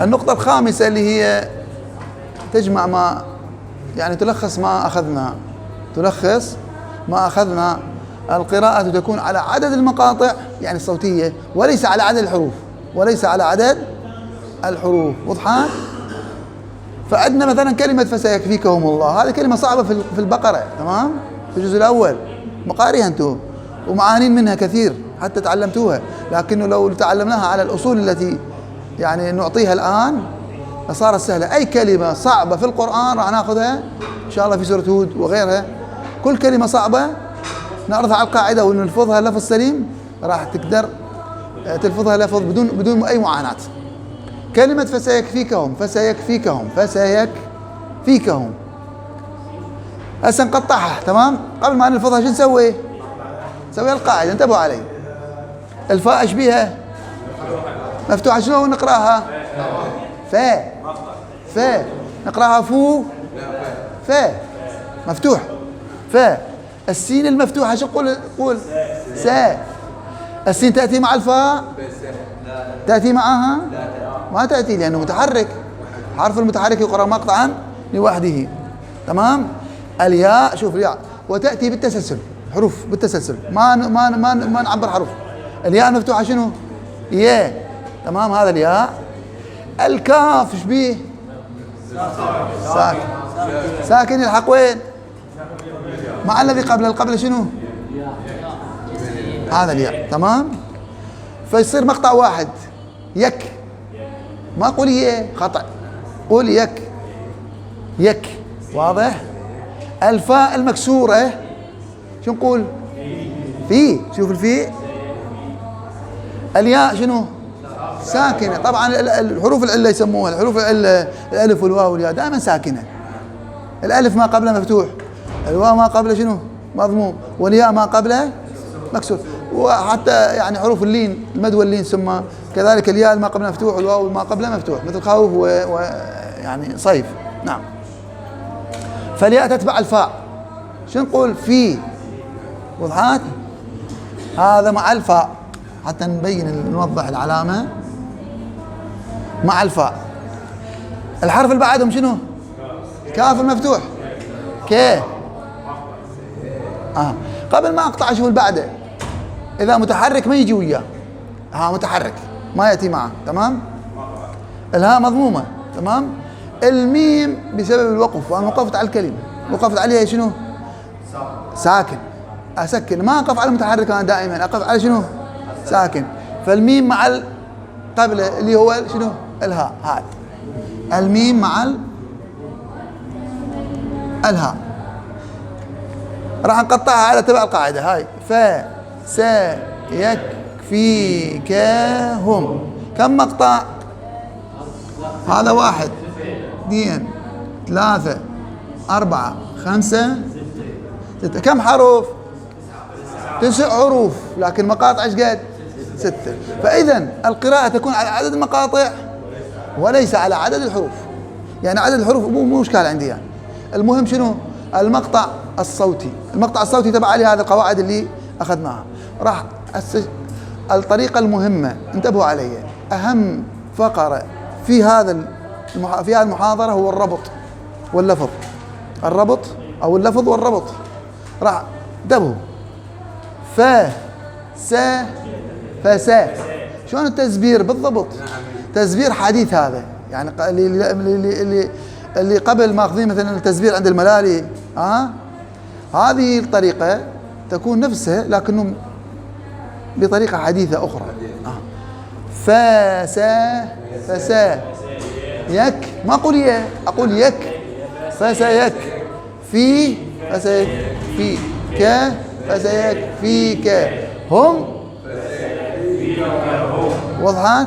النقطة الخامسة اللي هي تجمع ما يعني تلخص ما أخذنا، تلخص ما أخذنا. القراءة تكون على عدد المقاطع يعني الصوتية وليس على عدد الحروف، وليس على عدد الحروف. وضحت؟ فعندنا مثلا كلمة فسيكفيكهم الله، هذه كلمة صعبة في البقرة، تمام؟ في الجزء الأول مقاريها أنتم ومعانين منها كثير حتى تعلمتوها، لكنه لو تعلمناها على الأصول التي يعني نعطيها الآن صارت سهلة. أي كلمة صعبة في القرآن راح ناخذها إن شاء الله في سورة هود وغيرها. كل كلمة صعبة نعرضها على القاعدة ونلفظها لفظ سليم راح تقدر تلفظها لفظ بدون أي معاناة. كلمة فسيكفيكهم، فسيكفيكهم، فسيكفيكهم. هسه نقطعها، تمام؟ قبل ما نلفظها شو نسوي؟ نسوي القاعدة، انتبهوا علي. الفاء ايش بيها؟ مفتوحة. شنو نقراها؟ فا نقراها فو مفتوح فا. السين المفتوحة شو قول سا. السين تأتي مع الفاء؟ تأتي معها؟ ما تأتي لأنه متحرك. حرف المتحرك يقرأ مقطعا لوحده، تمام؟ الياء شوف الياء وتأتي بالتسلسل، حروف بالتسلسل، ما نعبر حروف. الياء المفتوحة شنو؟ يا، تمام؟ هذا الياء. الكاف ايش بيه؟ ساكن. ساكن يلحق وين؟ مع الذي قبل شنو؟ هذا الياء، تمام؟ فيصير مقطع واحد يك. ما قول يه خطأ، قول يك. واضح؟ الفاء المكسورة شو نقول؟ في. شوف الفي. الياء شنو؟ ساكنة. طبعا الحروف العلة يسموها الحروف العلة، الألف والواو والياء دائما ساكنة. الألف ما قبله مفتوح، الواو ما قبله شنو؟ مضموم، والياء ما قبله مكسور. وحتى يعني حروف اللين، المد واللين ثم كذلك الياء ما قبله مفتوح والواو ما قبله مفتوح، مثل خوف ويعني صيف. نعم. فالياء تتبع الفاء. شو نقول؟ في. وضحت؟ هذا مع الفاء حتى نبين نوضح العلامة مع الفاء. الحرف اللي بعدهم شنو؟ كاف المفتوح. ك. قبل ما اقطع اشوف اللي بعده. اذا متحرك ما يجي وياه. متحرك ما ياتي معه، تمام؟ الهاء مضمومة، تمام؟ الميم بسبب الوقف، وانا وقفت على الكلمة وقفت عليها شنو؟ ساكن. اسكن، ما اقف على المتحرك انا دائما، اقف على شنو؟ ساكن. فالميم مع قبله اللي هو شنو؟ الهاء. هذا الميم مع الهاء. راح نقطعها على تبع القاعدة هاي. فسيكفيكهم. كم مقطع؟ هذا 1 2 3 4 5 6. كم حرف؟ 9 حروف، لكن مقاطع ايش قد؟ 6. فإذا القراءة تكون على عدد المقاطع وليس على عدد الحروف. يعني عدد الحروف مو إشكال عندي يعني. المهم شنو؟ المقطع الصوتي. المقطع الصوتي تبع عليه هذه القواعد اللي أخذناها. راح الطريقة المهمة، انتبهوا علي، أهم فقرة في في هذه المحاضرة هو الربط واللفظ. الربط أو اللفظ والربط. راح انتبهوا. فسا. شلون التزبير بالضبط؟ تزبير حديث هذا، يعني اللي قبل ماخذين مثلا التزبير عند الملالي. هذه الطريقة تكون نفسها لكنه بطريقة حديثة أخرى. فسا يك. ما أقول يه، أقول يك. فسيك في. فسيك في ك. فسيك فيك هم. وضحت؟